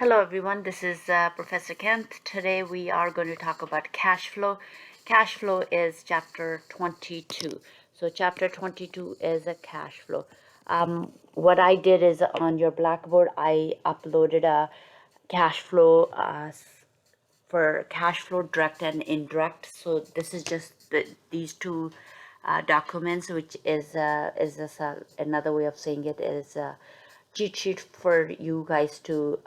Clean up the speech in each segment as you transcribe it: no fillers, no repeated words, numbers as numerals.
Hello everyone, this is Professor Kent. Today we are going to talk about cash flow. Cash flow is chapter 22. So chapter 22 is a cash flow. What I did is on your Blackboard, I uploaded a cash flow for cash flow direct and indirect. So this is just these two documents, which is this, another way of saying it is cheat sheet for you guys to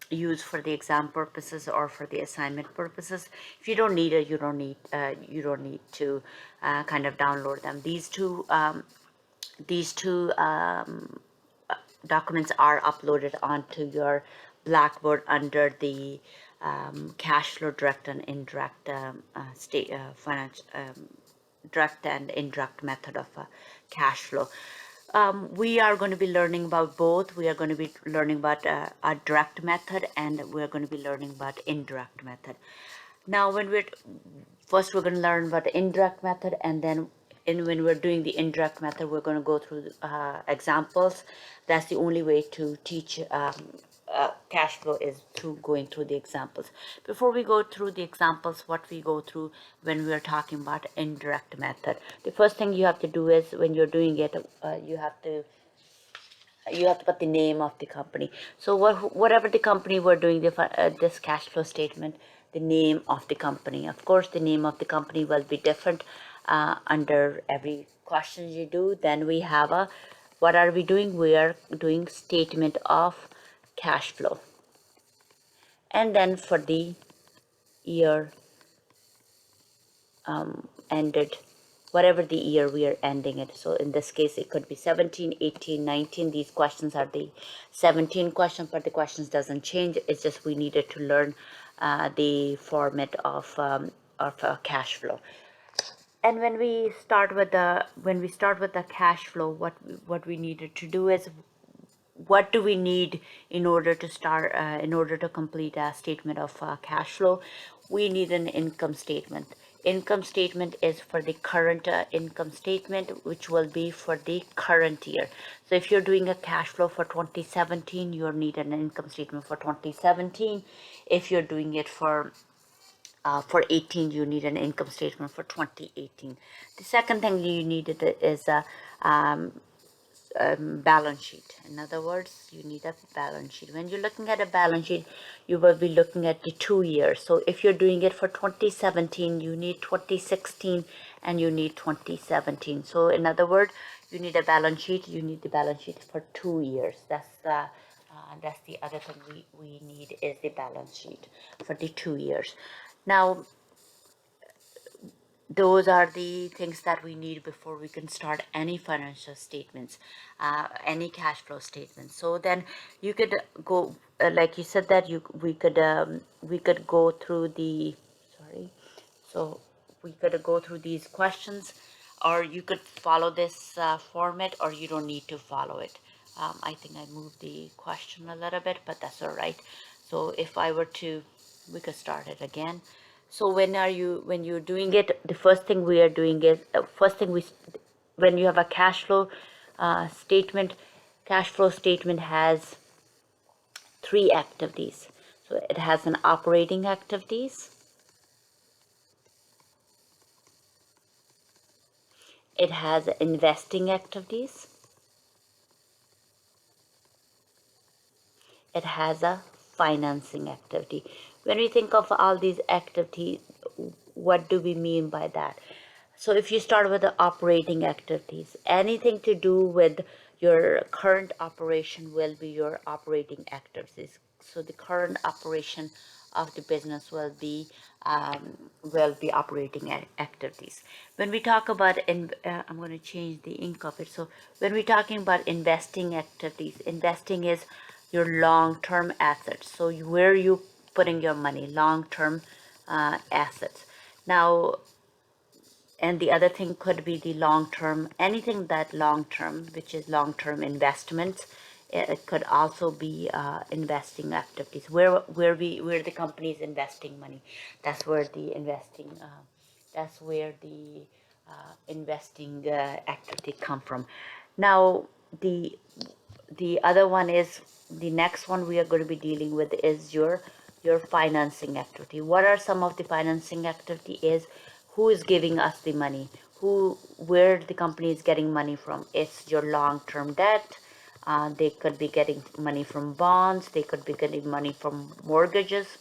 use for the exam purposes or for the assignment purposes. If you don't need it, you don't need to kind of download them. These two documents are uploaded onto your Blackboard under the cash flow direct and indirect finance direct and indirect method of cash flow. We are going to be learning about both. We are going to be learning about a direct method, and we're going to be learning about indirect method. Now, we're going to learn about the indirect method, and then when we're doing the indirect method, we're going to go through examples. That's the only way to teach cash flow, is through going through the examples. Before we go through the examples, what we go through when we are talking about indirect method, the first thing you have to do is, when you're doing it, you have to put the name of the company. So whatever the company we're doing this cash flow statement, the name of the company. Of course, the name of the company will be different under every question you do. Then we have what are we doing? We are doing statement of cash flow. And then for the year ended, whatever the year we are ending it. So in this case, it could be 17, 18, 19. These questions are the 17 questions, but the questions doesn't change. It's just we needed to learn the format of cash flow. And when we start with the cash flow, what we needed to do is, what do we need in order to complete a statement of cash flow? We need an income statement. Income statement is for the current income statement, which will be for the current year. So if you're doing a cash flow for 2017, you'll need an income statement for 2017. If you're doing it for 18, you need an income statement for 2018. The second thing you needed is a balance sheet. In other words, you need a balance sheet. When you're looking at a balance sheet, you will be looking at the 2 years. So if you're doing it for 2017, you need 2016 and you need 2017. So in other words, you need a balance sheet. You need the balance sheet for 2 years. That's the other thing we need, is the balance sheet for the 2 years. Now, those are the things that we need before we can start any financial statements, any cash flow statements. So then you could go, like you said, that we could go through the so we could go through these questions, or you could follow this format, or you don't need to follow it. I think I moved the question a little bit, but that's all right. So if I were to, we could start it again. So when you're doing it, the first thing we are doing is, when you have a cash flow statement, cash flow statement has 3 activities. So it has an operating activities, it has investing activities, it has a financing activity. When we think of all these activities, what do we mean by that? So if you start with the operating activities, anything to do with your current operation will be your operating activities. So the current operation of the business will be operating activities. When we talk about, I'm going to change the ink of it. So when we're talking about investing activities, investing is your long-term assets. So where you putting your money, long-term assets. Now, and the other thing could be the long-term, anything that long-term, which is long-term investments. It could also be investing activities, where the company is investing money. That's where the investing activity come from. Now, the other one is the next one we are going to be dealing with is your financing activity. What are some of the financing activity is who is giving us the money, where the company is getting money from. It's your long-term debt. They could be getting money from bonds. They could be getting money from mortgages.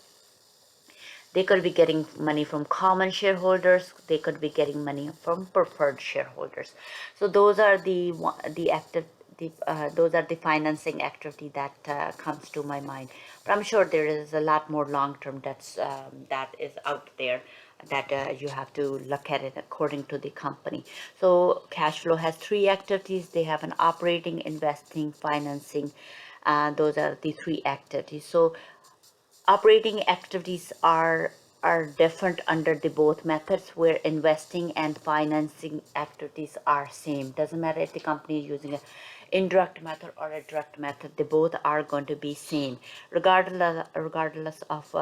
They could be getting money from common shareholders. They could be getting money from preferred shareholders. So those are the active those are the financing activity that comes to my mind. But I'm sure there is a lot more long-term debts that is out there that you have to look at it according to the company. So cash flow has three activities. They have an operating, investing, financing. Those are the three activities. So operating activities are different under the both methods, where investing and financing activities are same. Doesn't matter if the company is using a indirect method or a direct method, they both are going to be same regardless of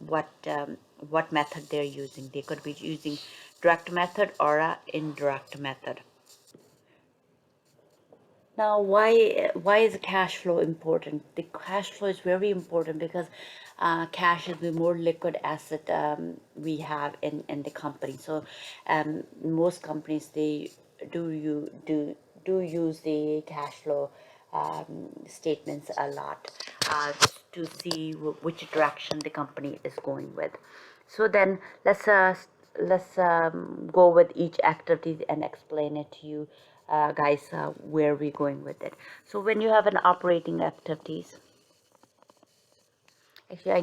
what method they're using. They could be using direct method or a indirect method. Now, why is cash flow important? The cash flow is very important because cash is the more liquid asset we have in the company. So most companies, they do use the cash flow statements a lot to see which direction the company is going with. So then let's go with each activity and explain it to you guys where we're going with it. So when you have an operating activities, actually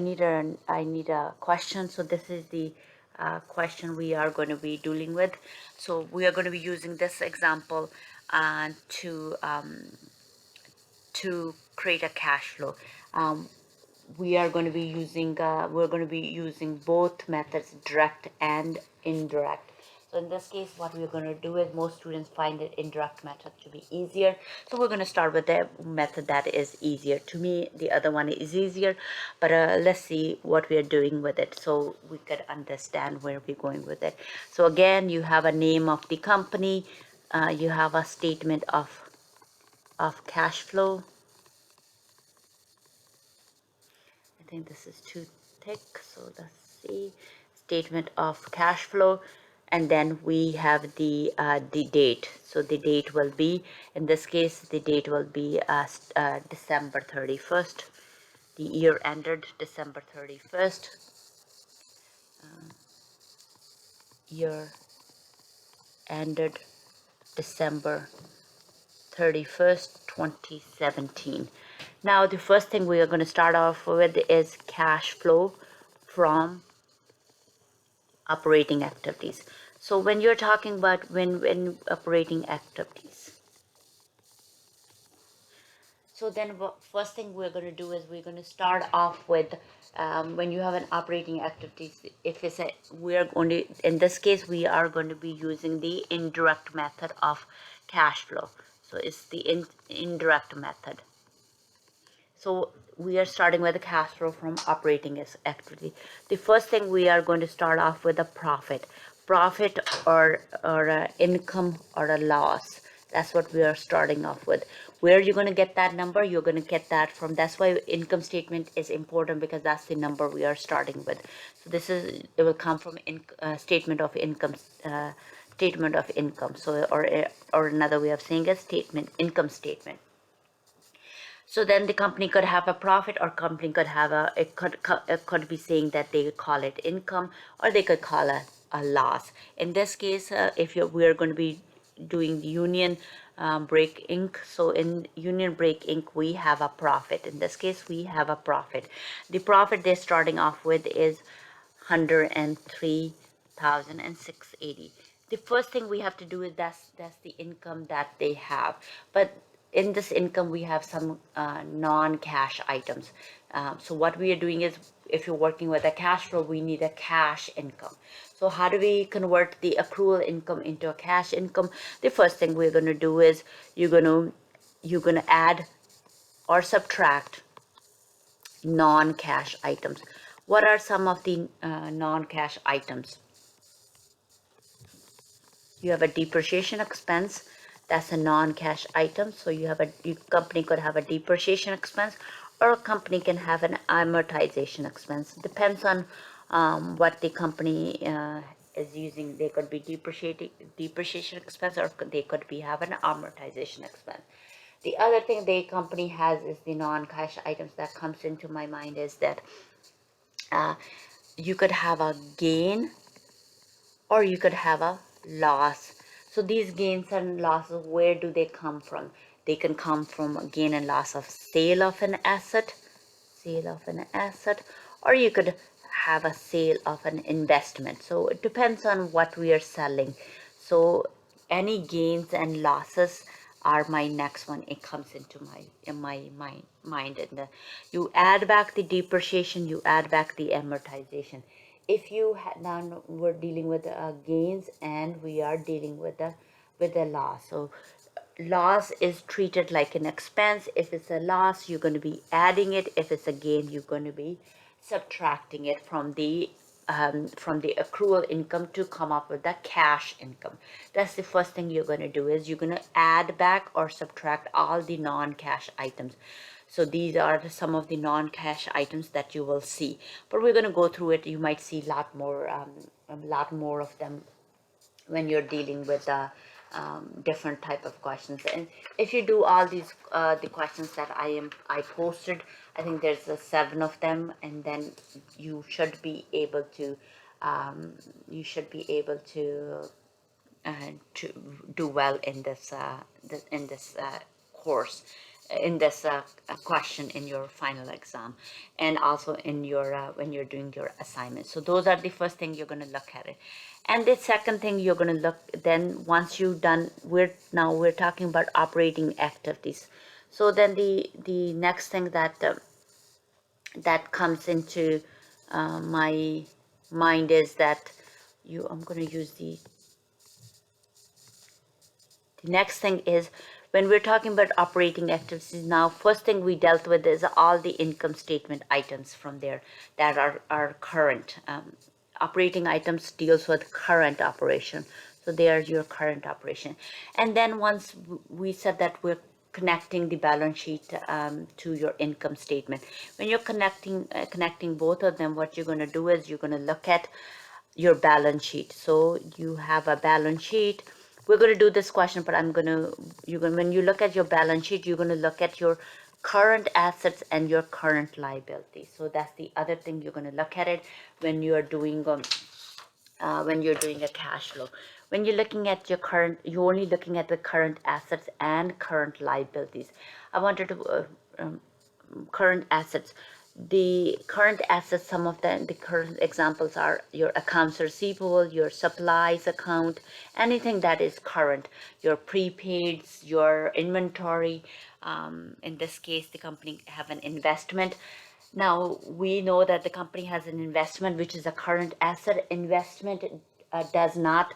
I need a question. So this is the question we are going to be dealing with. So we are going to be using this example uh, to um, to create a cash flow. Um, we're going to be using both methods, direct and indirect. So in this case, what we're going to do is, most students find it indirect method to be easier, so we're going to start with the method that is easier. To me, the other one is easier, but let's see what we are doing with it so we could understand where we're going with it. So again, you have a name of the company, you have a statement of cash flow. I think this is too thick, so let's see. Statement of cash flow, and then we have the date. So the date will be, in this case, the date will be December 31st. The year ended December 31st. Year ended December 31st, 2017. Now, the first thing we are going to start off with is cash flow from operating activities. So when you're talking about when operating activities, so then first thing we're going to do is we're going to start off with when you have an operating activities. If it's a, we're going to, in this case, we are going to be using the indirect method of cash flow. So it's the indirect method. So we are starting with the cash flow from operating activity. The first thing we are going to start off with a profit or a income or a loss. That's what we are starting off with. Where are you going to get that number? You're going to get that from, that's why income statement is important, because that's the number we are starting with. So this is, it will come from statement of income, statement of income. So or another way of saying a statement, income statement. So then the company could have a profit, or company could have it could be saying that they call it income, or they could call it a loss. In this case, if we're going to be doing the Union Break Inc. So in Union Break Inc. we have a profit. In this case, we have a profit. The profit they're starting off with is 103,680. The first thing we have to do is that's the income that they have. But in this income, we have some non-cash items. So what we are doing is, if you're working with a cash flow, we need a cash income. So how do we convert the accrual income into a cash income? The first thing we're going to do is you're going to add or subtract non-cash items. What are some of the non-cash items? You have a depreciation expense. That's a non-cash item. So you have your company could have a depreciation expense, or a company can have an amortization expense. Depends on what the company is using. They could be depreciation expense, or they could be have an amortization expense. The other thing the company has is the non-cash items that comes into my mind is that uh, you could have a gain or you could have a loss. So these gains and losses, where do they come from? They can come from a gain and loss of sale of an asset, or you could have a sale of an investment. So it depends on what we are selling. So any gains and losses are my next one. It comes into my mind, and you add back the depreciation, you add back the amortization. If you now we're dealing with gains, and we are dealing with the loss. So loss is treated like an expense. If it's a loss, you're going to be adding it. If it's a gain, you're going to be subtracting it from the accrual income to come up with the cash income. That's the first thing you're going to do, is you're going to add back or subtract all the non-cash items. So these are some of the non-cash items that you will see, but we're going to go through it. You might see a lot more of them when you're dealing with different type of questions. And if you do all these the questions that I posted, I think there's 7 of them, and then you should be able to um, you should be able to do well in this course, in this question in your final exam, and also in your when you're doing your assignment. So those are the first thing you're going to look at it. And the second thing you're going to look, then once you've done, we're talking about operating activities. So then the next thing that comes into my mind is that I'm going to use the next thing is, when we're talking about operating activities, now first thing we dealt with is all the income statement items from there that are current. Operating items deals with current operation. So they are your current operation. And then once we said that we're connecting the balance sheet to your income statement. When you're connecting both of them, what you're going to do is you're going to look at your balance sheet. So you have a balance sheet. We're going to do this question, but when you look at your balance sheet, you're going to look at your current assets and your current liabilities. So that's the other thing you're going to look at it when you're doing a cash flow. When you're looking at you're only looking at the current assets and current liabilities. I wanted to current assets. The current assets, some of the current examples are your accounts receivable, your supplies account, anything that is current, your prepaids, your inventory. In this case, the company have an investment. Now, we know that the company has an investment, which is a current asset. Investment does not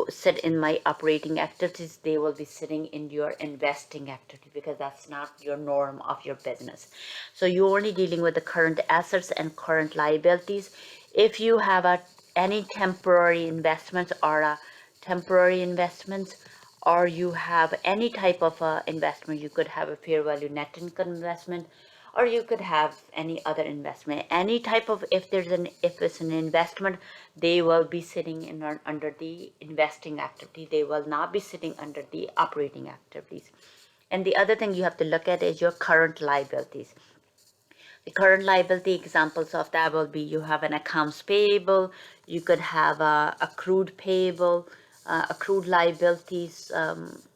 sit in my operating activities. They will be sitting in your investing activity, because that's not your norm of your business. So you're only dealing with the current assets and current liabilities. If you have any temporary investments or you have any type of investment, you could have a fair value net income investment, or you could have any other investment, any type of, if it's an investment, they will be sitting under the investing activity. They will not be sitting under the operating activities. And the other thing you have to look at is your current liabilities. The current liability examples of that will be, you have an accounts payable, you could have accrued payable, accrued liabilities,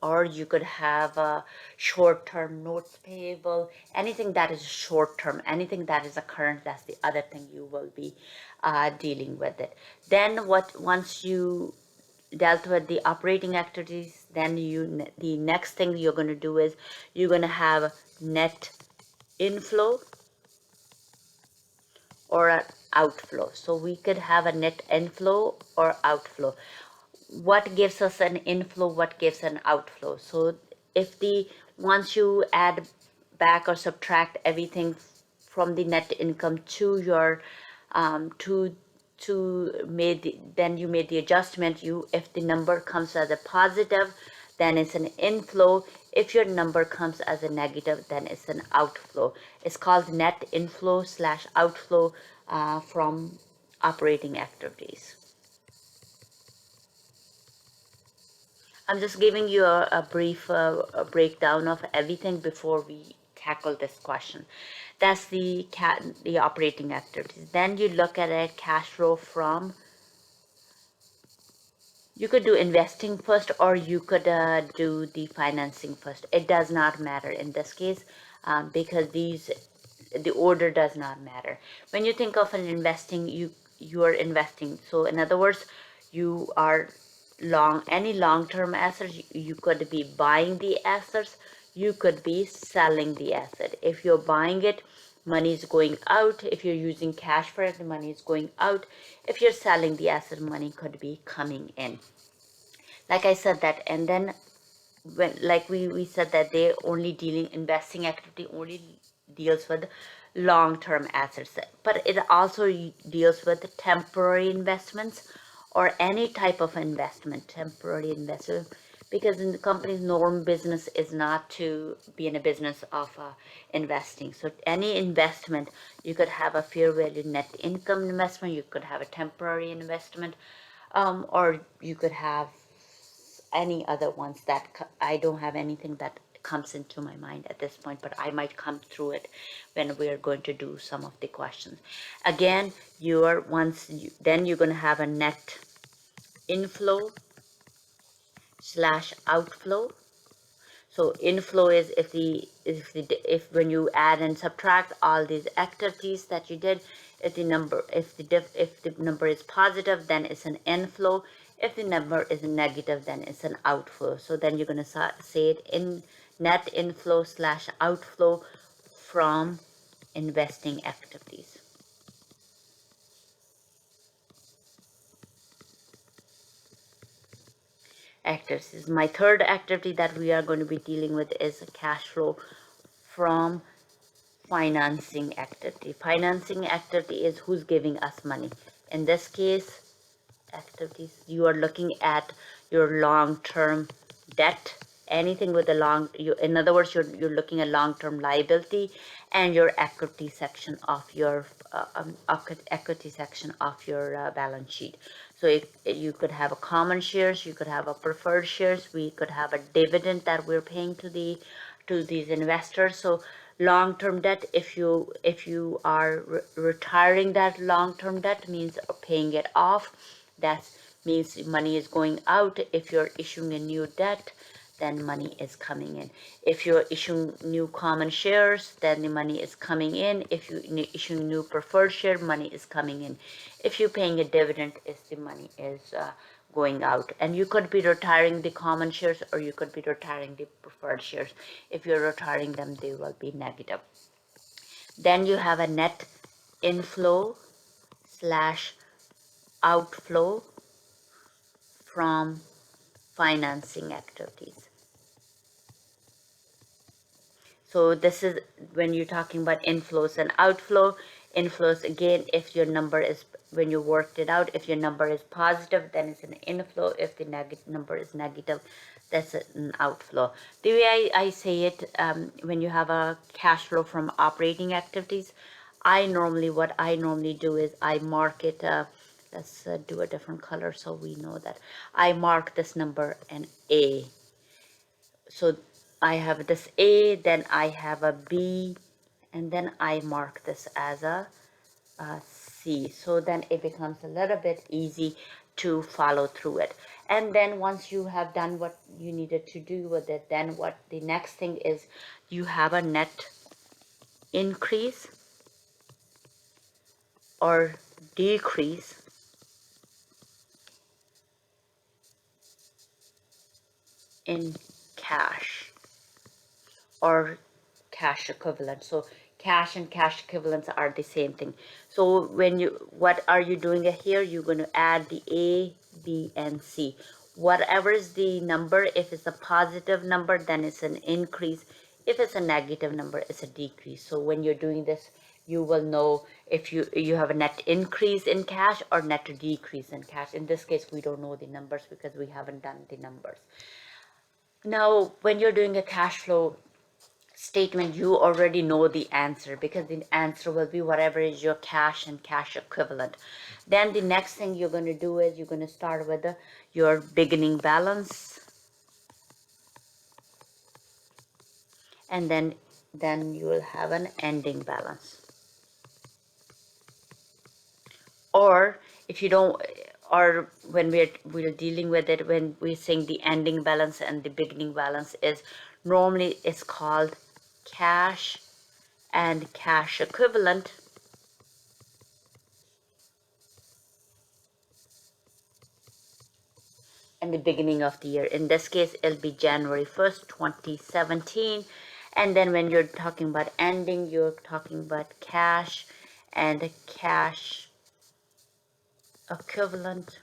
or you could have short-term notes payable. Anything that is short-term, anything that is a current, that's the other thing you will be dealing with it. Then once you dealt with the operating activities, then the next thing you're going to do is you're going to have net inflow or an outflow. So we could have a net inflow or outflow. What gives us an inflow? What gives an outflow? So if once you add back or subtract everything from the net income to your then you made the adjustment. If the number comes as a positive, then it's an inflow. If your number comes as a negative, then it's an outflow. It's called net inflow slash outflow from operating activities. I'm just giving you a brief breakdown of everything before we tackle this question. That's the operating activities. Then you look at a cash flow from. You could do investing first, or you could do the financing first. It does not matter in this case, because the order does not matter. When you think of an investing, you are investing. So in other words, you are any long-term assets. You could be buying the assets. You could be selling the asset. If you're buying it, money is going out. If you're using cash for it, the money is going out. If you're selling the asset, money could be coming in. Like I said that, and then when, like we said that they only investing activity only deals with long-term assets, but it also deals with temporary investments or any type of investment, temporary investment, because in the company's norm business is not to be in a business of investing. So any investment, you could have a fair value net income investment, you could have a temporary investment, or you could have any other ones that I don't have anything that comes into my mind at this point, but I might come through it when we are going to do some of the questions. Again, then you're going to have a net inflow slash outflow. So inflow is if when you add and subtract all these activities that you did, if the number is positive, then it's an inflow. If the number is negative, then it's an outflow. So then you're going to say it in net inflow slash outflow from investing activities. Activities. My third activity that we are going to be dealing with is cash flow from financing activity. Financing activity is who's giving us money. In this case, activities, you are looking at your long-term debt, anything with in other words, you're looking at long-term liability and your equity section of your balance sheet. So you could have a common shares, you could have a preferred shares, we could have a dividend that we're paying to these investors. So long-term debt, if you are retiring that long-term debt, means paying it off. That means money is going out. If you're issuing a new debt, then money is coming in. If you're issuing new common shares, then the money is coming in. If you're issuing new preferred share, money is coming in. If you're paying a dividend, the money is going out. And you could be retiring the common shares, or you could be retiring the preferred shares. If you're retiring them, they will be negative. Then you have a net inflow slash outflow from financing activities. So this is when you're talking about inflows and outflow. Inflows, again, if your number is, when you worked it out, if your number is positive, then it's an inflow. If the number is negative, that's an outflow. The way I say it, when you have a cash flow from operating activities, what I normally do is I mark it, let's do a different color so we know that. I mark this number an A. So I have this A, then I have a B, and then I mark this as a C. So then it becomes a little bit easy to follow through it. And then once you have done what you needed to do with it, then what the next thing is, you have a net increase or decrease in cash or cash equivalent. So cash and cash equivalents are the same thing. So what are you doing here? You're going to add the A, B, and C. Whatever is the number, if it's a positive number, then it's an increase. If it's a negative number, it's a decrease. So when you're doing this, you will know if you have a net increase in cash or net decrease in cash. In this case, we don't know the numbers because we haven't done the numbers. Now, when you're doing a cash flow statement, you already know the answer because the answer will be whatever is your cash and cash equivalent. Then the next thing you're going to do is you're going to start with your beginning balance, and then you will have an ending balance. Or if you don't, or when we're dealing with it, when we're saying the ending balance and the beginning balance is normally it's called cash and cash equivalent. In the beginning of the year, in this case it'll be January 1st 2017. And then when you're talking about ending, you're talking about cash and cash equivalent.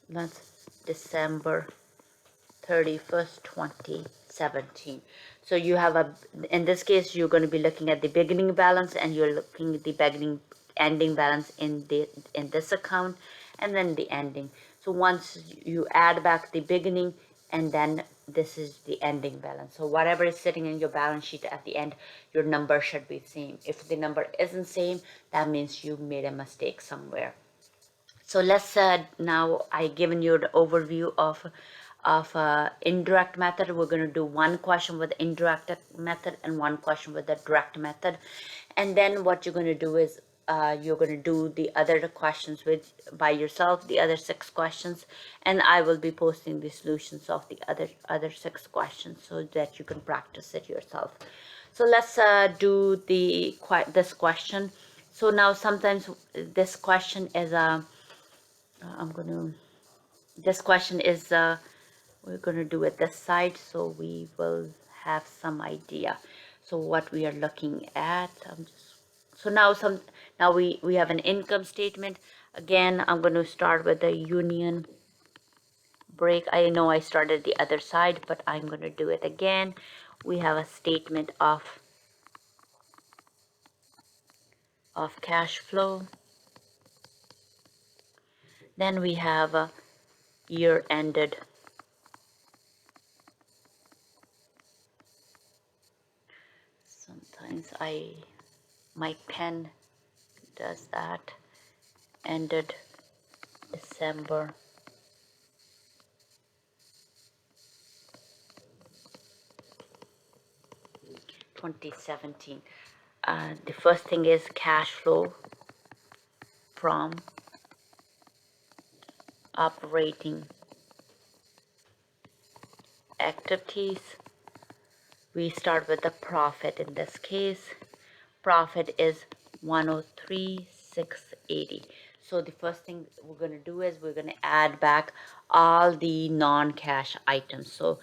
That's December 31st 2017. So you have in this case you're going to be looking at the beginning balance, and you're looking at the beginning ending balance in this account, and then the ending. So once you add back the beginning, and then this is the ending balance. So whatever is sitting in your balance sheet at the end, your number should be same. If the number isn't same, that means you made a mistake somewhere. So let's now I given you the overview of indirect method. We're going to do one question with indirect method and one question with the direct method, and then what you're going to do is you're going to do the other questions by yourself, the other 6 questions, and I will be posting the solutions of the other 6 questions so that you can practice it yourself. So let's do this question. So now sometimes this question is I'm gonna this question is we're gonna do it this side so we will have some idea so what we are looking at. So now we have an income statement. Again, I'm going to start with the union break. I know I started the other side, but I'm going to do it again. We have a statement of cash flow. Then we have a year ended. Sometimes my pen does that. Ended December 2017. The first thing is cash flow from operating activities. We start with the profit. In this case, profit is 103,680. So the first thing we're going to do is we're going to add back all the non-cash items. So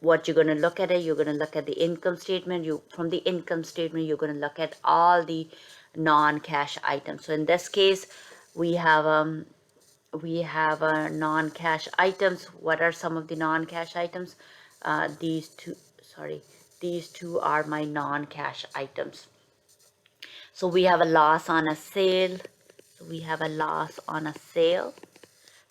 what you're going to look at you're going to look at the income statement. From the income statement you're going to look at all the non-cash items. So in this case we have non-cash items. What are some of the non-cash items? These two are my non-cash items. So we have a loss on a sale.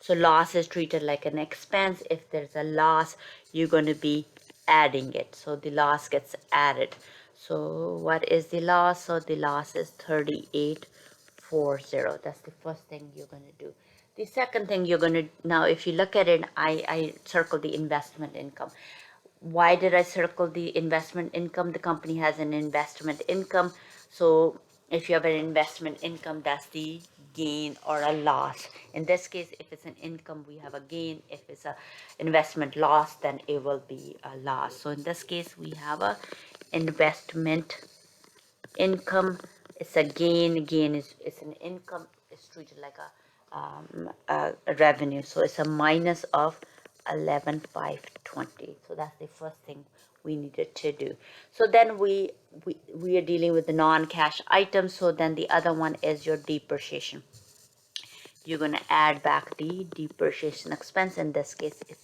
So loss is treated like an expense. If there's a loss, you're going to be adding it. So the loss gets added. So what is the loss? So the loss is 3840. That's the first thing you're going to do. The second thing you're going to, now if you look at it, I circle the investment income. Why did I circle the investment income? The company has an investment income. So if you have an investment income, that's the gain or a loss. In this case, if it's an income, we have a gain. If it's a investment loss, then it will be a loss. So in this case, we have a investment income. It's a gain. It's an income. It's treated like a revenue. So it's a minus of 11,520. So that's the first thing we needed to do. So then we are dealing with the non-cash items. So then the other one is your depreciation. You're going to add back the depreciation expense. In this case, it's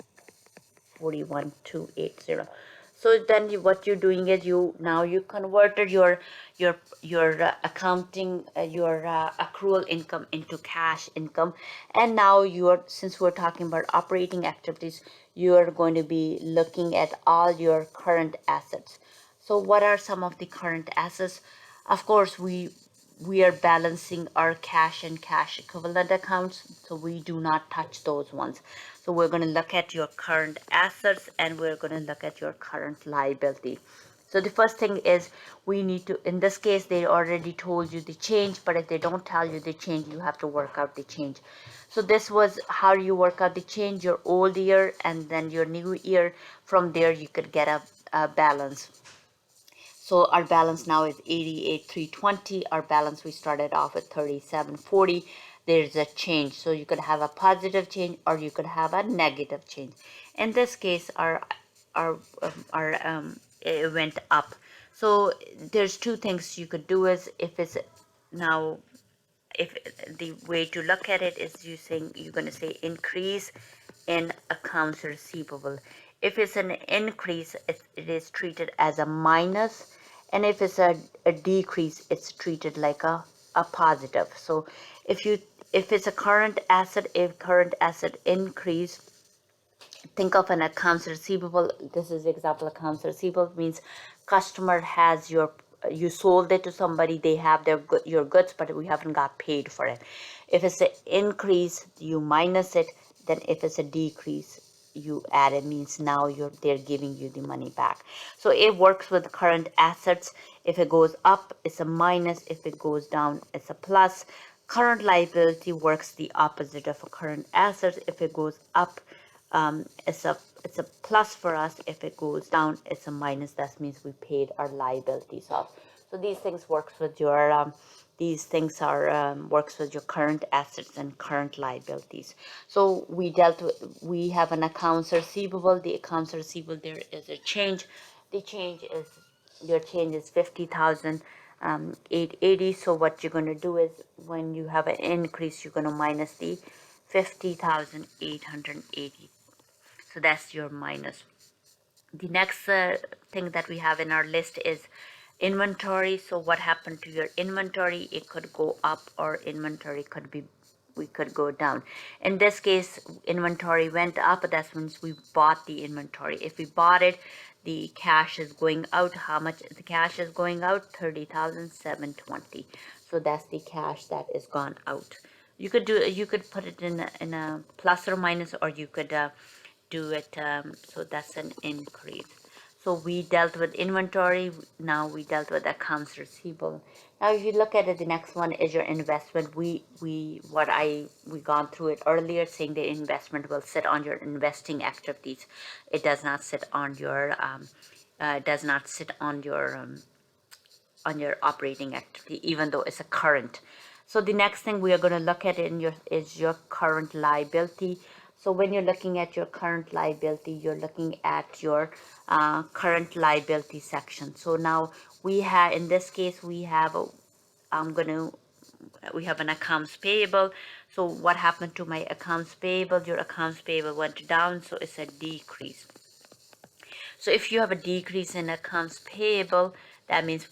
41,280. So then what you're doing is you converted your accounting your accrual income into cash income, and now since we're talking about operating activities, you're going to be looking at all your current assets. So what are some of the current assets? Of course, we are balancing our cash and cash equivalent accounts, so we do not touch those ones. So we're going to look at your current assets and we're going to look at your current liability. So the first thing is we need to, in this case, they already told you the change, but if they don't tell you the change, you have to work out the change. So this was how you work out the change, your old year and then your new year. From there, you could get a balance. So our balance now is 88,320. Our balance, we started off with 3740. There's a change. So you could have a positive change or you could have a negative change. In this case, it went up. So there's two things you could do is now if the way to look at it is you're going to say increase in accounts receivable. If it's an increase, it is treated as a minus, and if it's a decrease, it's treated like a positive. So if it's a current asset, if current asset increase, think of an accounts receivable. This is example. Accounts receivable means customer has you sold it to somebody, they have your goods, but we haven't got paid for it. If it's an increase, you minus it. Then if it's a decrease, you add it. Means now they're giving you the money back. So it works with current assets. If it goes up, it's a minus. If it goes down, it's a plus. Current liability works the opposite of a current asset. If it goes up, it's a plus for us. If it goes down, it's a minus. That means we paid our liabilities off. So these things works with your current assets and current liabilities. So we have an accounts receivable. The accounts receivable, there is a change. The change is your change is 50,000 880. So what you're going to do is when you have an increase, you're going to minus the 50,880. So that's your minus. The next thing that we have in our list is inventory. So what happened to your inventory? It could go up or inventory we could go down. In this case, inventory went up. That means we bought the inventory. If we bought it, the cash is going out. How much the cash is going out? 30,720. So that's the cash that is gone out. You could put it in a plus or minus, or you could do it. So that's an increase. So we dealt with inventory. Now we dealt with accounts receivable. Now if you look at it, the next one is your investment. We gone through it earlier, saying the investment will sit on your investing activities. It does not sit on your on your operating activity, even though it's a current. So the next thing we are going to look at is your current liability. So when you're looking at your current liability, you're looking at your current liability section. So now in this case, we have an accounts payable. So what happened to my accounts payable? Your accounts payable went down, so it's a decrease. So if you have a decrease in accounts payable, that means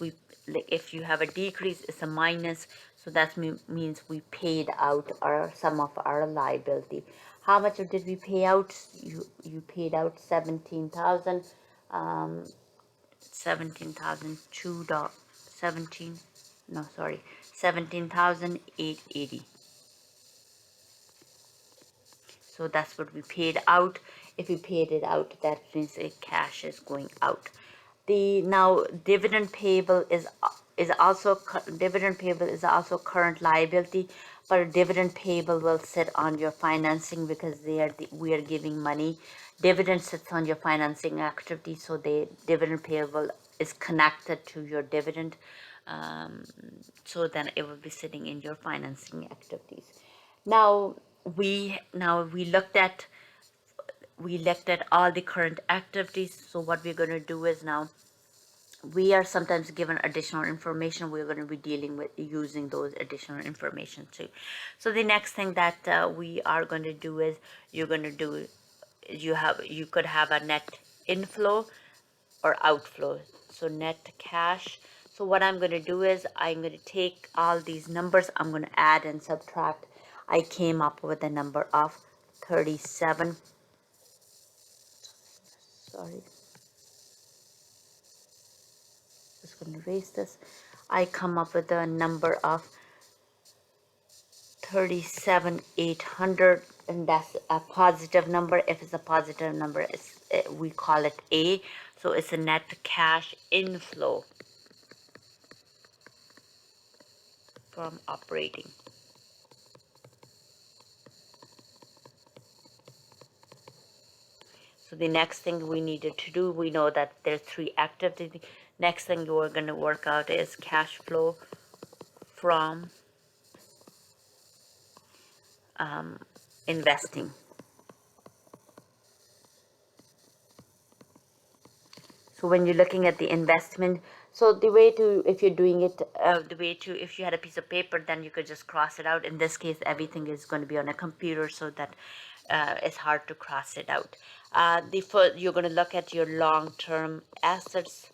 if you have a decrease, it's a minus. So that means we paid out some of our liability. How much did we pay out? You paid out 17,000, 17,880. So that's what we paid out. If we paid it out, that means cash is going out. Now dividend payable is also current liability, but dividend payable will sit on your financing because we are giving money. Dividend sits on your financing activity, so the dividend payable is connected to your dividend. So then it will be sitting in your financing activities. Now we looked at all the current activities. So what we're going to do is now we are sometimes given additional information. We're going to be dealing with using those additional information too. So the next thing that we are going to do is you could have a net inflow. or outflow. So net cash. So what I'm going to do is I'm going to take all these numbers, I'm going to add and subtract. I came up with a number of 37. Sorry, just going to erase this. I come up with a number of 37,800, and that's a positive number. If it's a positive number, we call it A. So it's a net cash inflow from operating. So the next thing we needed to do, we know that there's 3 activities. Next thing we're going to work out is cash flow from investing. So when you're looking at the investment, so the way to, if you're doing it, if you had a piece of paper, then you could just cross it out. In this case, everything is going to be on a computer, so that it's hard to cross it out. You're going to look at your long-term assets,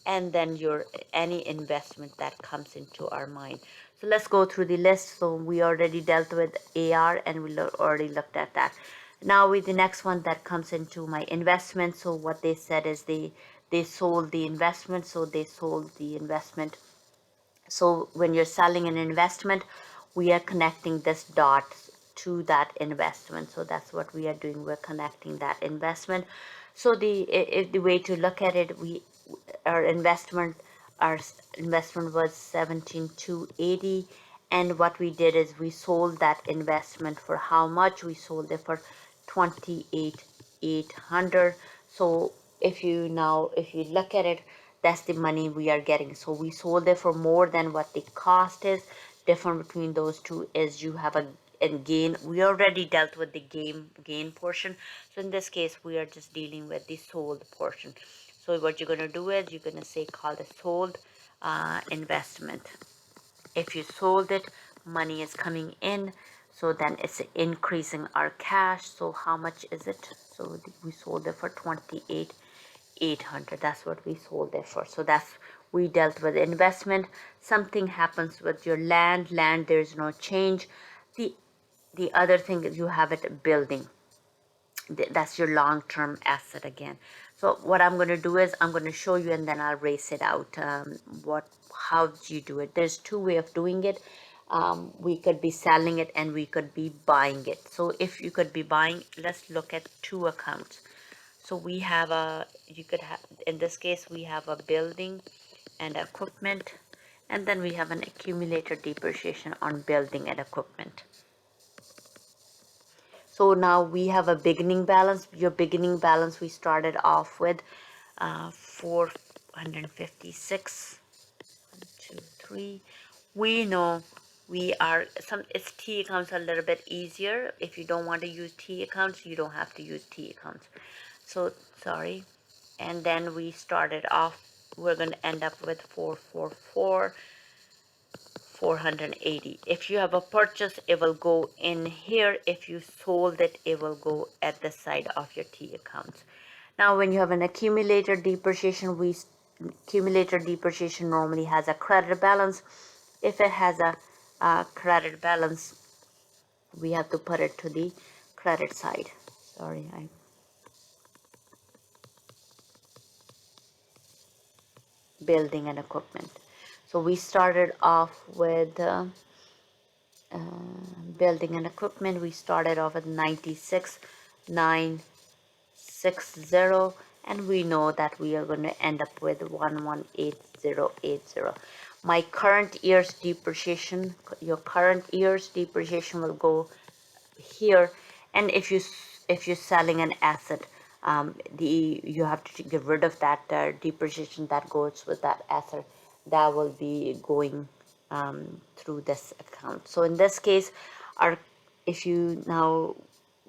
and then your any investment that comes into our mind. So let's go through the list. So we already dealt with AR, and we already looked at that. Now with the next one that comes into my investment. So what they said is they sold the investment. So they sold the investment. So when you're selling an investment, we are connecting this dot to that investment. So that's what we are doing. We're connecting that investment. So the way to look at it, our investment was 17,280, and what we did is we sold that investment for how much? We sold it for 28,800. So if you look at it, that's the money we are getting. So we sold it for more than what the cost is. Difference between those two is you have a gain. We already dealt with the gain portion. So in this case, we are just dealing with the sold portion. So what you're going to do is you're going to say call it sold investment. If you sold it, money is coming in. So then it's increasing our cash. So how much is it? So we sold it for 28,800. That's what we sold it for. So that's, we dealt with investment. Something happens with your land. There's no change. The other thing is you have it building. That's your long-term asset again. So what I'm going to do is I'm going to show you, and then I'll erase it out. How do you do it? There's 2 ways of doing it. We could be selling it, and we could be buying it. So if you could be buying, let's look at 2 accounts. So we have in this case, we have a building and equipment, and then we have an accumulator depreciation on building and equipment. So now we have a beginning balance. Your beginning balance, we started off with 456. 1, 2, 3. We know it's T accounts a little bit easier. If you don't want to use T accounts, you don't have to use T accounts. So sorry. And then we started off, we're going to end up with 444. 480. If you have a purchase, it will go in here. If you sold it, it will go at the side of your T accounts. Now when you have an accumulator depreciation, accumulator depreciation normally has a credit balance. If it has a credit balance, we have to put it to the credit side. Sorry, building and equipment. So we started off with building and equipment. We started off at 96,960, and we know that we are going to end up with 118080. My current year's depreciation, your current year's depreciation will go here. And if you're selling an asset, you have to get rid of that depreciation that goes with that asset. That will be going through this account. So in this case,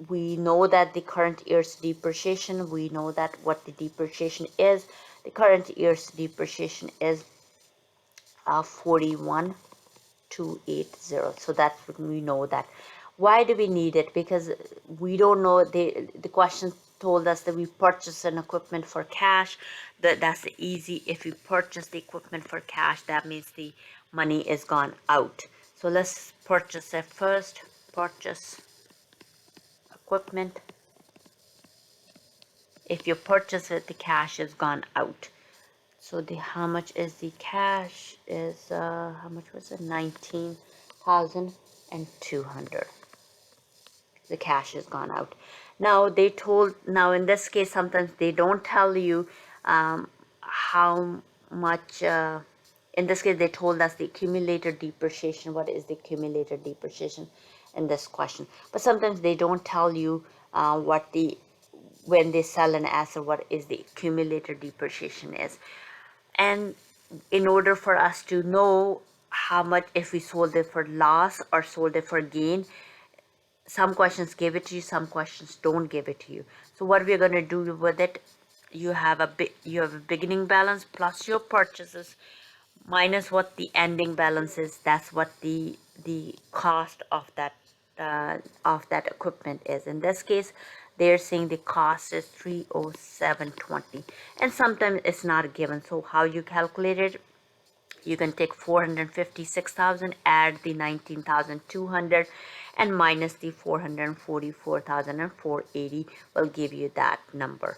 we know that the current year's depreciation, we know that what the depreciation is. The current year's depreciation is 41,280. So that's what we know that. Why do we need it? Because we don't know, the question told us that we purchase an equipment for cash. That's easy. If you purchase the equipment for cash, that means the money is gone out. So let's purchase it first. Purchase equipment. If you purchase it, the cash is gone out. So the how much is the cash is how much was it? 19,200. The cash is gone out. Now now in this case sometimes they don't tell you how much in this case they told us the accumulator depreciation. What is the accumulator depreciation in this question? But sometimes they don't tell you what the when they sell an asset, what is the accumulator depreciation is. And in order for us to know how much, if we sold it for loss or sold it for gain, some questions give it to you, some questions don't give it to you. So what we're going to do with it, you have a beginning balance plus your purchases minus what the ending balance is. That's what the cost of that equipment is. In this case, they're saying the cost is 307.20, and sometimes it's not given. So how you calculate it, you can take 456,000, add the 19,200, and minus the 444,480 will give you that number.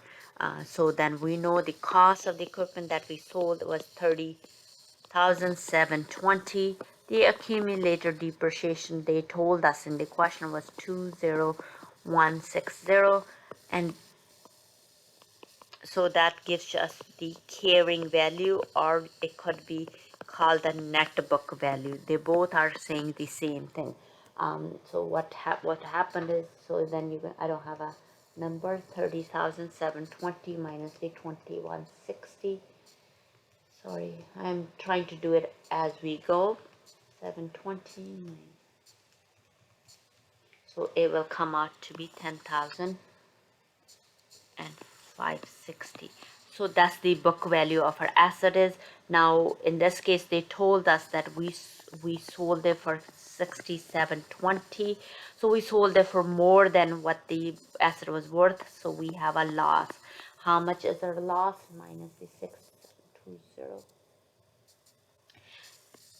So then we know the cost of the equipment that we sold was 30,720. The accumulator depreciation they told us in the question was 20160, and so that gives us the carrying value, or it could be called the net book value. They both are saying the same thing. So what happened is, so then I don't have a number. 30,720 minus the 2160. Sorry, I'm trying to do it as we go. 720. So it will come out to be 10,560. So that's the book value of our asset is. Now in this case they told us that we sold it for 67.20. So we sold it for more than what the asset was worth, so we have a loss. How much is our loss? Minus the 620,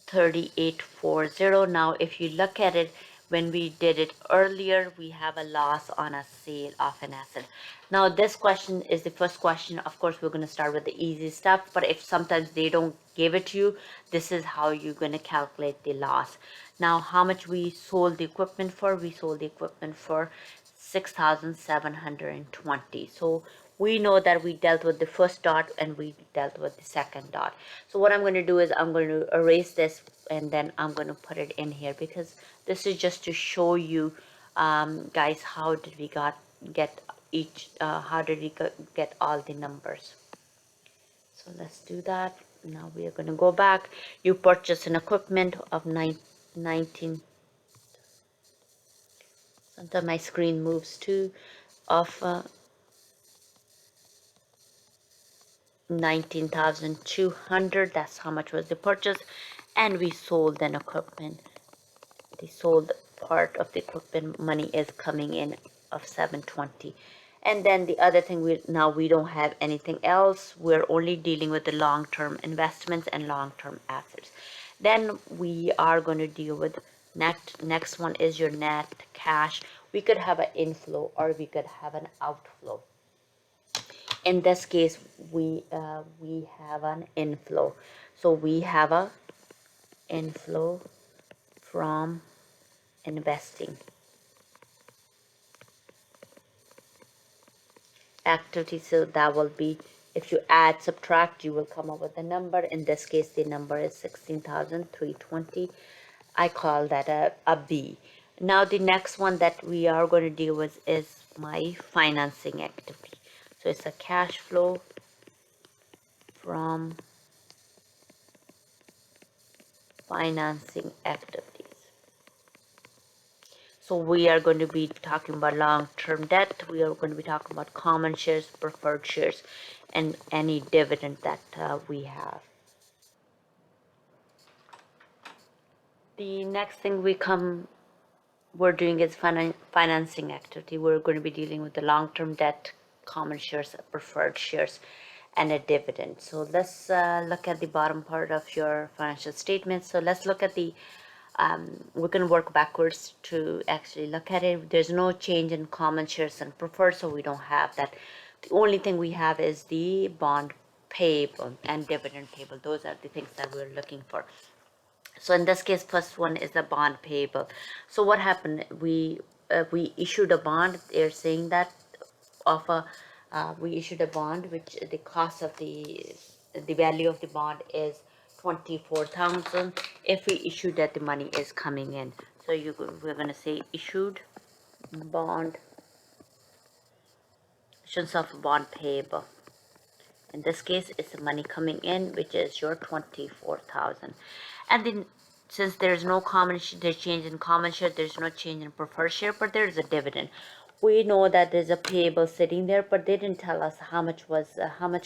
3840. Now if you look at it, when we did it earlier, we have a loss on a sale of an asset. Now this question is the first question. Of course we're going to start with the easy stuff, but if sometimes they don't give it to you, this is how you're going to calculate the loss. Now how much we sold the equipment for? We sold the equipment for 6,720. So we know that we dealt with the first dot and we dealt with the second dot. So what I'm going to do is I'm going to erase this, and then I'm going to put it in here, because this is just to show you guys how did we get each how did we get all the numbers. So let's do that. Now we are going to go back. You purchase an equipment of 19. Sometimes my screen moves too. Of 19,200. That's how much was the purchase, and we sold an equipment. The sold part of the equipment money is coming in of 720. And then the other thing, we don't have anything else. We're only dealing with the long-term investments and long-term assets. Then we are going to deal with next one is your net cash. We could have an inflow or we could have an outflow. In this case, we have an inflow. So we have a inflow from investing activity. So that will be, if you add subtract, you will come up with a number. In this case the number is 16,320. I call that a B. Now the next one that we are going to deal with is my financing activity. So it's a cash flow from financing activities. So we are going to be talking about long-term debt. We are going to be talking about common shares, preferred shares, and any dividend that we have. The next thing we're doing is financing activity. We're going to be dealing with the long-term debt common shares, preferred shares, and a dividend. So let's look at the bottom part of your financial statement. So let's look at the we're going to work backwards to actually look at it. There's no change in common shares and preferred, so we don't have that. The only thing we have is the bond payable and dividend payable. Those are the things that we're looking for. So in this case, first one is the bond payable. So what happened? We issued a bond. They're saying that of a we issued a bond which the cost of the value of the bond is 24,000. If we issue that, the money is coming in. So we're going to say issued bond, issuance of bond payable. In this case, it's the money coming in, which is your 24,000. And then since there's no there's change in common share, there's no change in preferred share, but there's a dividend. We know that there's a payable sitting there, but they didn't tell us how much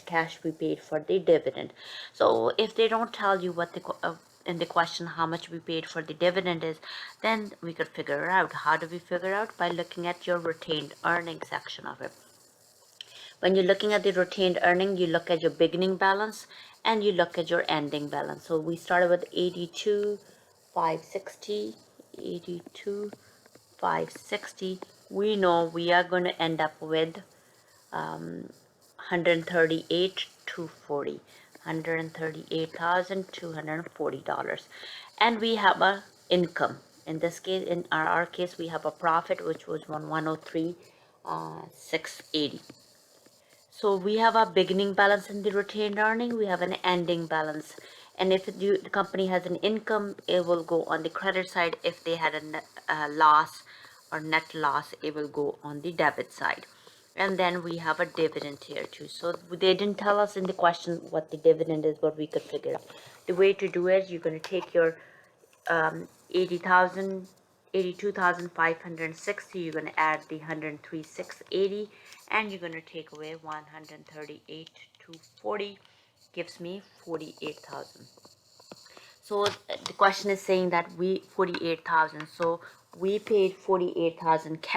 cash we paid for the dividend. So if they don't tell you what in the question how much we paid for the dividend is, then we could figure it out. How do we figure out? By looking at your retained earnings section of it. When you're looking at the retained earning, you look at your beginning balance and you look at your ending balance. So we started with 82,560, 82,560. We know we are going to end up with 138,240, $138,240, and we have a income. In this case, in our case, we have a profit which was 103,680. So we have a beginning balance in the retained earning, we have an ending balance. And if the company has an income, it will go on the credit side. If they had a loss or net loss, it will go on the debit side. And then we have a dividend here too. So they didn't tell us in the question what the dividend is, but we could figure out. The way to do it, you're going to take your 80,000, 82,560, you're going to add the 103,680, and you're going to take away 138,240, gives me 48,000. So the question is saying that 48,000. So we paid 48,000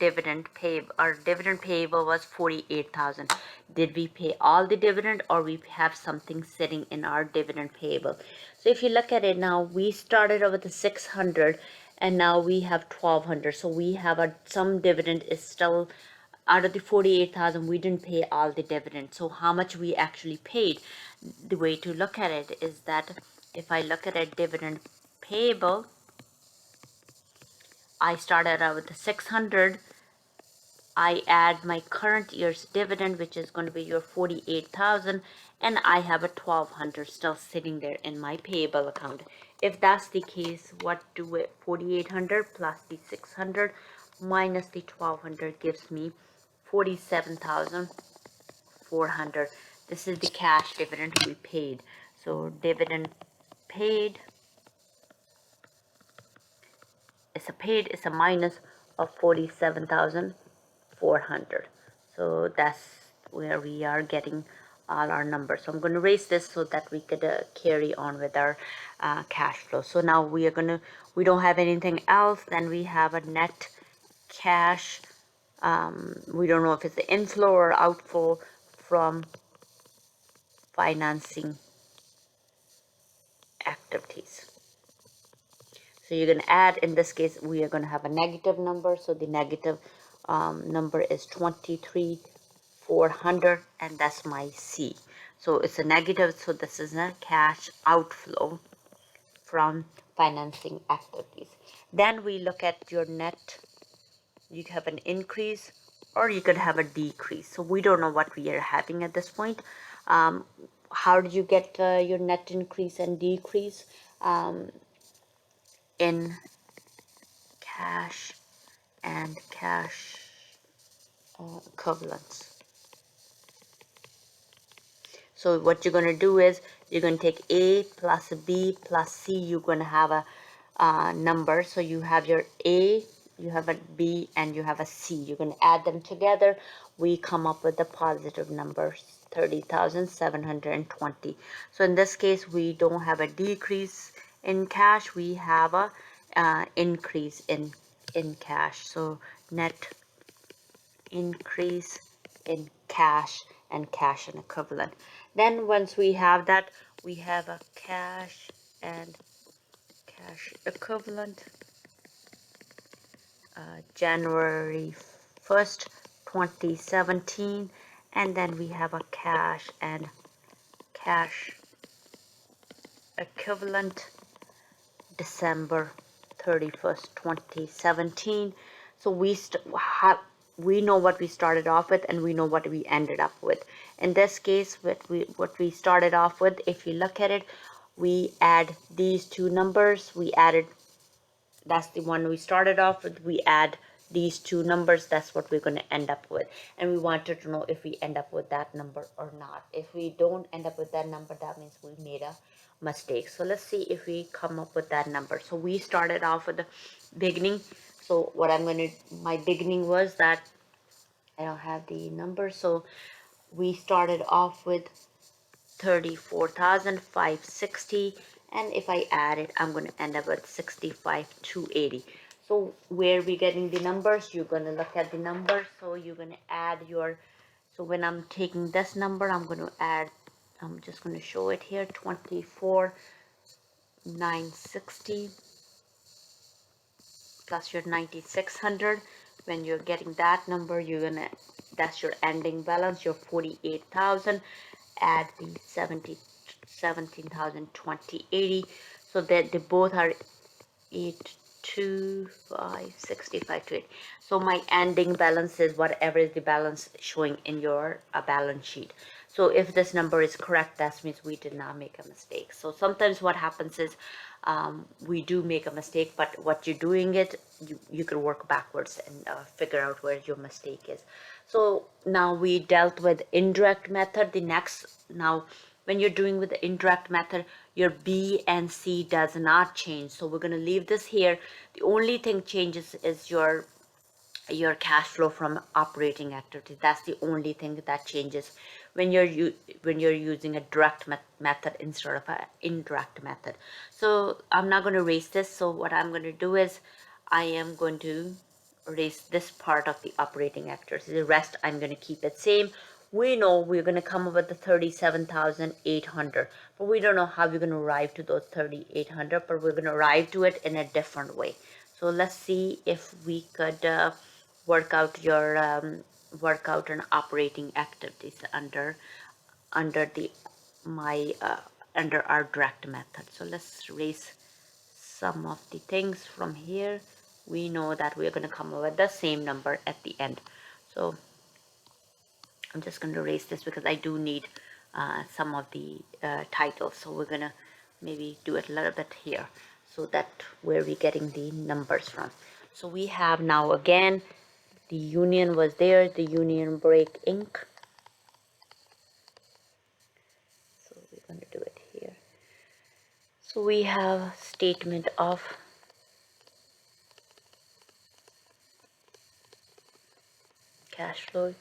dividend payable. Our dividend payable was 48,000. Did we pay all the dividend, or we have something sitting in our dividend payable? So if you look at it now, we started over the 600 and now we have 1,200. So we have some dividend is still out of the 48,000. We didn't pay all the dividend. So how much we actually paid? The way to look at it is that if I look at a dividend payable, I started out with 600. I add my current year's dividend, which is going to be your 48,000, and I have a 1,200 still sitting there in my payable account. If that's the case, what do it? 4,800 plus the 600 minus the 1,200 gives me 47,400. This is the cash dividend we paid. So dividend paid, it's a minus of 47,400. So that's where we are getting all our numbers. So I'm going to erase this so that we could carry on with our cash flow. So now we don't have anything else. Then we have a net cash. We don't know if it's the inflow or outflow from financing activities. So you're going to add, in this case, we are going to have a negative number. So the negative number is 23,400, and that's my C. So it's a negative, so this is a cash outflow from financing activities. Then we look at your net. You have an increase or you could have a decrease. So we don't know what we are having at this point. How did you get your net increase and decrease? In cash and cash equivalents. So what you're going to do is you're going to take A plus B plus C. You're going to have a number. So you have your A, you have a B, and you have a C. You're going to add them together. We come up with a positive number, 30,720. So in this case, we don't have a decrease in cash. We have a increase in cash. So net increase in cash and cash and equivalent. Then once we have that, we have a cash and cash equivalent, January 1st, 2017, and then we have a cash and cash equivalent, December 31st, 2017. So we know what we started off with, and we know what we ended up with. In this case, what we started off with, if you look at it, we add these two numbers. We added, that's the one we started off with. We add these two numbers, that's what we're going to end up with. And we wanted to know if we end up with that number or not. If we don't end up with that number, that means we made a mistake. So let's see if we come up with that number. So we started off with the beginning. So what my beginning was that I don't have the number. So we started off with 34,560, and if I add it, I'm going to end up with 65,280. So where we getting the numbers, you're going to look at the numbers. So you're going to add your, so when I'm taking this number, I'm going to add, I'm just going to show it here, 24,960 plus your 9,600. When you're getting that number, you're going to, that's your ending balance, your 48,000. Add the 17,020.80, so that they both are 82565 to 8. So my ending balance is whatever is the balance showing in your balance sheet. So if this number is correct, that means we did not make a mistake. So sometimes what happens is we do make a mistake, but what you're doing it, you can work backwards and figure out where your mistake is. So now we dealt with indirect method. The next, now when you're doing with the indirect method, your B and C does not change. So we're going to leave this here. The only thing changes is your cash flow from operating activity. That's the only thing that changes when you're using a direct method instead of an indirect method. So I'm not going to erase this. So what I'm going to do is I am going to erase this part of the operating activity. The rest I'm going to keep it same. We know we're going to come up with the 37,800, but we don't know how we're going to arrive to those 3,800, but we're going to arrive to it in a different way. So let's see if we could work out an operating activities under the under our direct method. So let's erase some of the things from here. We know that we're going to come up with the same number at the end. So I'm just going to erase this because I do need some of the titles. So we're going to maybe do it a little bit here, so that where we're getting the numbers from. So we have now again, the union was there, the Union Break Inc. So we're going to do it here. So we have statement of cash flow,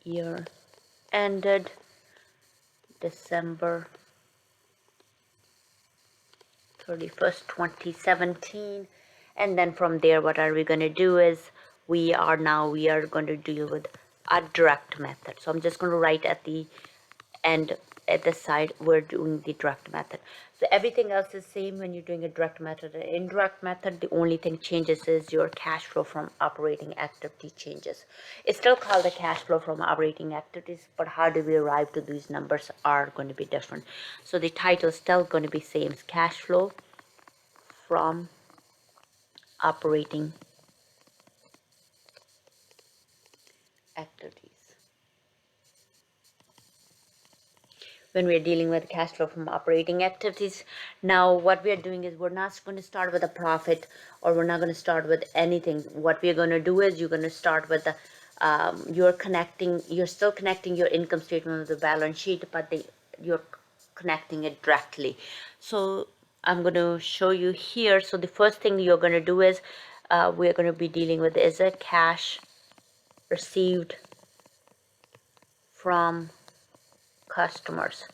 year ended December 31st, 2017. And then from there, what are we going to do is we are going to deal with a direct method. So I'm just going to write at the end, at the side, we're doing the direct method. So everything else is same when you're doing a direct method and indirect method. The only thing changes is your cash flow from operating activity changes. It's still called the cash flow from operating activities, but how do we arrive to these numbers are going to be different. So the title is still going to be same, cash flow from operating activities. When we're dealing with cash flow from operating activities, now what we are doing is we're not going to start with a profit, or we're not going to start with anything. What we're going to do is you're going to start with the you're still connecting your income statement with the balance sheet, but you're connecting it directly. So I'm going to show you here. So the first thing you're going to do is we're going to be dealing with is a cash received from customers.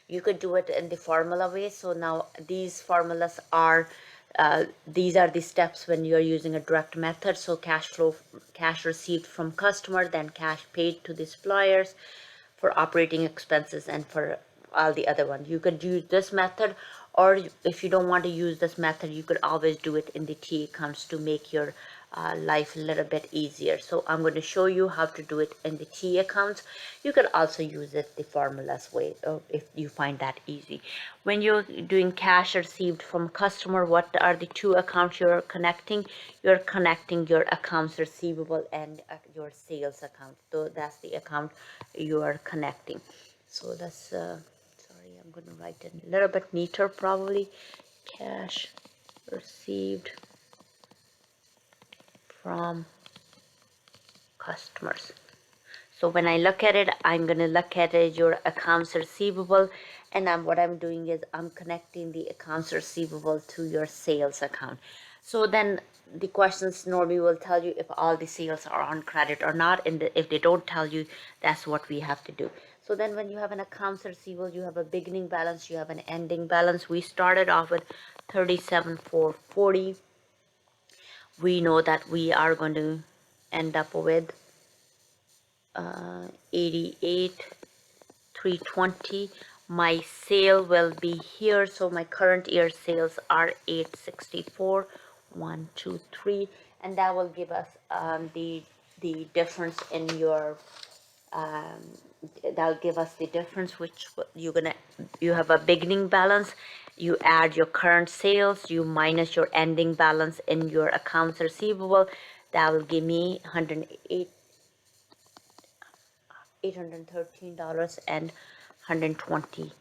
You could do it in the formula way. So now these formulas are These are the steps when you're using a direct method. So cash flow, cash received from customer, then cash paid to the suppliers for operating expenses and for all the other ones. You could use this method, or if you don't want to use this method, you could always do it in the T accounts to make your life a little bit easier. So I'm going to show you how to do it in the T accounts. You could also use it the formulas way if you find that easy. When you're doing cash received from customer, what are the two accounts you're connecting? You're connecting your accounts receivable and your sales account. So that's the account you are connecting. So that's sorry, I'm going to write it a little bit neater probably. Cash received from customers. So when I look at it, I'm going to look at it, your accounts receivable, and what I'm doing is I'm connecting the accounts receivable to your sales account. So then the questions normally will tell you if all the sales are on credit or not, and if they don't tell you, that's what we have to do. So then when you have an accounts receivable, you have a beginning balance, you have an ending balance. We started off with 37,440. We know that we are going to end up with 88,320. My sale will be here, so my current year sales are 864, 123, and that will give us the difference in your that'll give us the difference, which you have a beginning balance, you add your current sales, you minus your ending balance in your accounts receivable. That will give me $813 and 120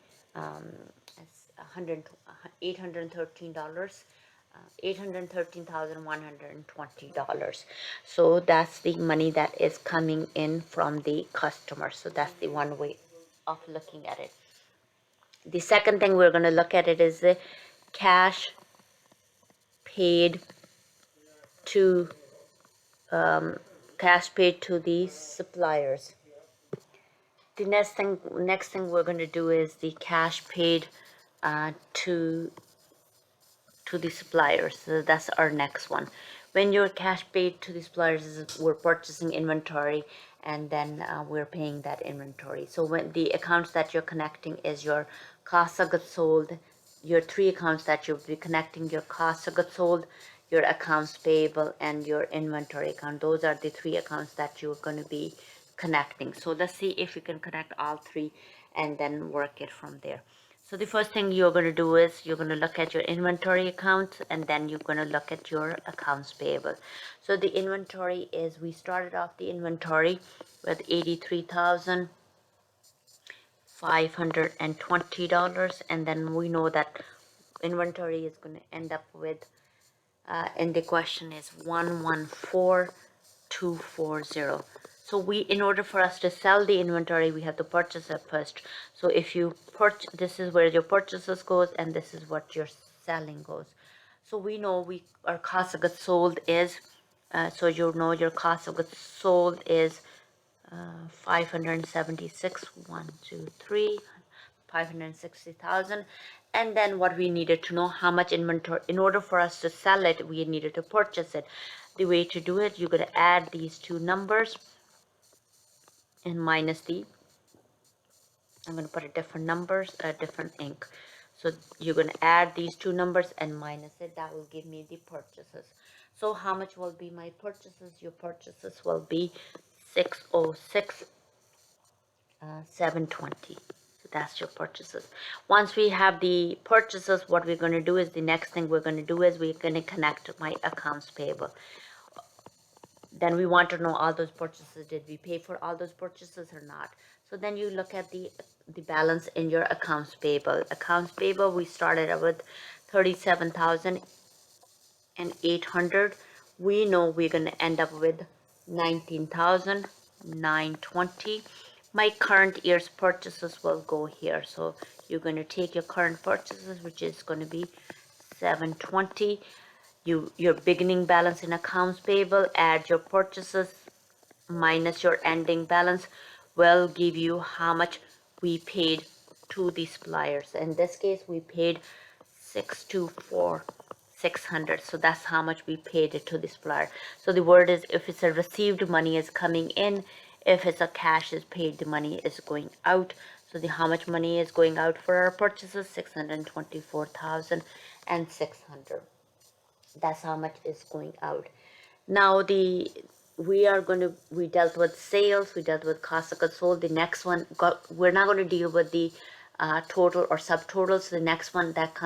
$813, $813,120. So that's the money that is coming in from the customer. So that's the one way of looking at it. The second thing we're going to look at it is the cash paid to the suppliers. The next thing we're going to do is the cash paid to the suppliers. So that's our next one. When your cash paid to the suppliers is we're purchasing inventory, and then we're paying that inventory. So when the accounts that you're connecting is your cost of goods sold, your three accounts that you'll be connecting: your cost of goods sold, your accounts payable, and your inventory account. Those are the three accounts that you're going to be connecting. So let's see if we can connect all three and then work it from there. So the first thing you're going to do is you're going to look at your inventory account, and then you're going to look at your accounts payable. So the inventory is, we started off the inventory with $83,520, and then we know that inventory is going to end up with and the question is 114,240. So in order for us to sell the inventory, we have to purchase it first. So if you purchase, this is where your purchases goes, and this is what your selling goes. So we know our cost of goods sold is, so you know your cost of goods sold is 576, 560,000. And then what we needed to know, how much inventory, in order for us to sell it, we needed to purchase it. The way to do it, you're going to add these two numbers and minus I'm going to put a different numbers, a different ink. So you're going to add these two numbers and minus it. That will give me the purchases. So how much will be my purchases? Your purchases will be 606, 720. So that's your purchases. Once we have the purchases, what we're going to do is, the next thing we're going to do is we're going to connect my accounts payable. Then we want to know all those purchases. Did we pay for all those purchases or not? So then you look at the balance in your accounts payable. Accounts payable, we started out with 37,800. We know we're going to end up with 19,920. My current year's purchases will go here. So you're going to take your current purchases, which is going to be 720. Your beginning balance in accounts payable, add your purchases minus your ending balance, will give you how much we paid to the suppliers. In this case, we paid 624 600. So that's how much we paid it to the supplier. So the word is, if it's a received, money is coming in. If it's a cash is paid, the money is going out. So the how much money is going out for our purchases? 624,600. That's how much is going out. Now we dealt with sales, we dealt with cost of goods sold. The next one we're not going to deal with the total or subtotals. The next one that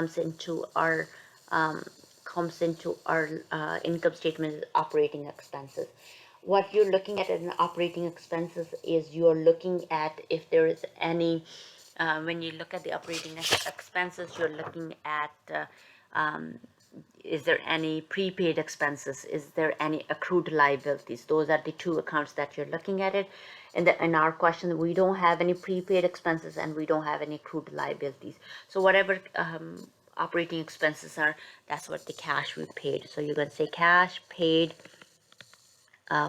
um, comes into our income statement is operating expenses. What you're looking at in operating expenses is you're looking at if there is any when you look at the operating expenses, you're looking at is there any prepaid expenses? Is there any accrued liabilities? Those are the two accounts that you're looking at it. In our question, we don't have any prepaid expenses and we don't have any accrued liabilities. So whatever operating expenses are, that's what the cash we paid. So you're going to say cash paid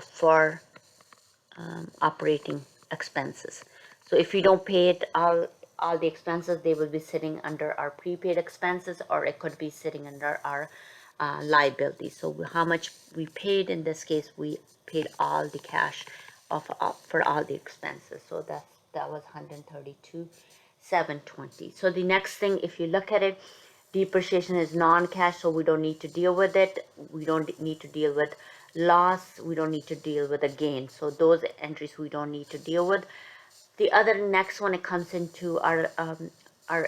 for operating expenses. So if you don't pay it all the expenses, they will be sitting under our prepaid expenses, or it could be sitting under our liabilities. So how much we paid in this case, we paid all the cash for all the expenses. So that was 132,720. So the next thing, if you look at it, depreciation is non-cash, so we don't need to deal with it. We don't need to deal with loss. We don't need to deal with a gain. So those entries we don't need to deal with. The other next one, it comes into our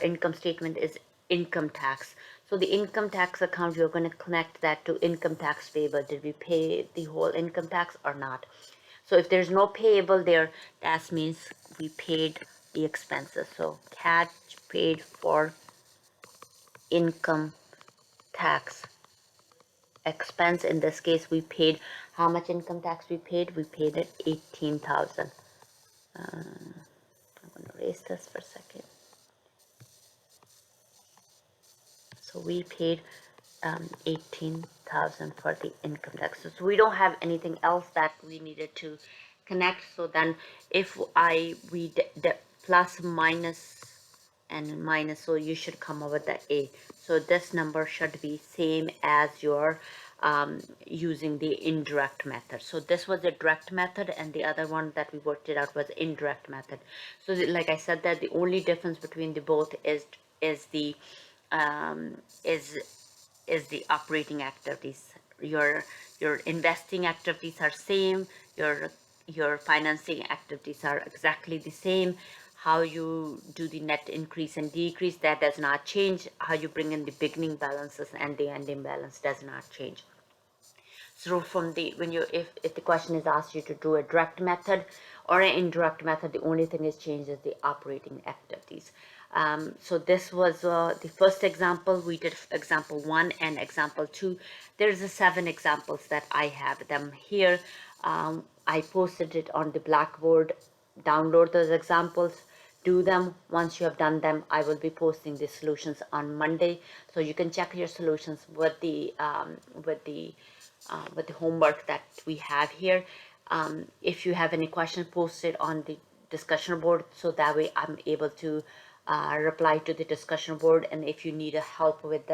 income statement is income tax. So the income tax account, you're going to connect that to income tax payable. Did we pay the whole income tax or not? So if there's no payable there, that means we paid the expenses. So cash paid for income tax expense. In this case, we paid how much income tax we paid? We paid it 18,000. I'm going to erase this for a second. So we paid 18,000 for the income tax. So we don't have anything else that we needed to connect. So then if we plus minus and minus, so you should come up with the A. So this number should be same as your using the indirect method. So this was the direct method, and the other one that we worked it out was indirect method. So like I said, that the only difference between the both is the um, is is the operating activities. Your investing activities are same, your financing activities are exactly the same. How you do the net increase and decrease, that does not change. How you bring in the beginning balances and the ending balance does not change. So from the if the question is asked you to do a direct method or an indirect method, the only thing is changed is the operating activities. So this was the first example. We did example 1 and example 2. There's 7 examples that I have them here. I posted it on the Blackboard. Download those examples, do them. Once you have done them, I will be posting the solutions on Monday, so you can check your solutions with the homework that we have here. If you have any questions, post it on the discussion board, so that way I'm able to reply to the discussion board. And if you need a help with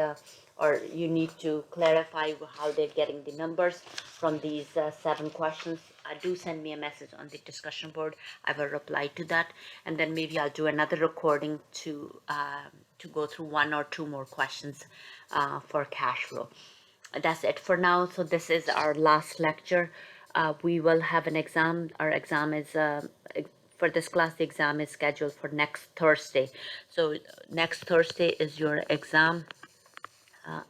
or you need to clarify how they're getting the numbers from these 7 questions, do send me a message on the discussion board. I will reply to that, and then maybe I'll do another recording to go through 1 or 2 more questions for cash flow. That's it for now. So this is our last lecture. We will have an exam. Our exam is for this class, the exam is scheduled for next Thursday. So next Thursday is your exam.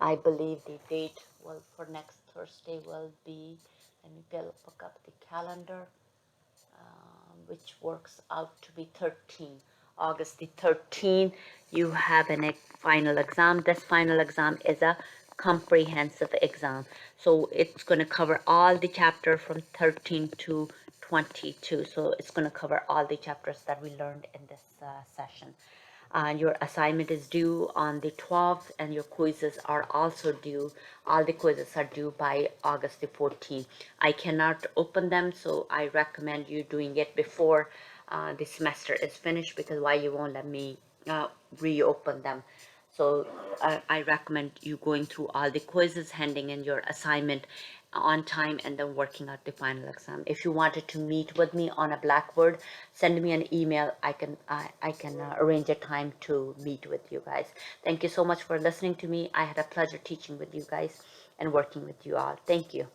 I believe the date for next Thursday will be, let me look up the calendar, which works out to be 13. August the 13th, you have a final exam. This final exam is a comprehensive exam. So it's going to cover all the chapter from 13 to 22. So it's going to cover all the chapters that we learned in this session. Your assignment is due on the 12th, and your quizzes are also due. All the quizzes are due by August the 14th. I cannot open them, so I recommend you doing it before the semester is finished, because why you won't let me reopen them. So I recommend you going through all the quizzes, handing in your assignment on time, and then working out the final exam. If you wanted to meet with me on a Blackboard, send me an email. I can arrange a time to meet with you guys. Thank you so much for listening to me. I had a pleasure teaching with you guys and working with you all. Thank you.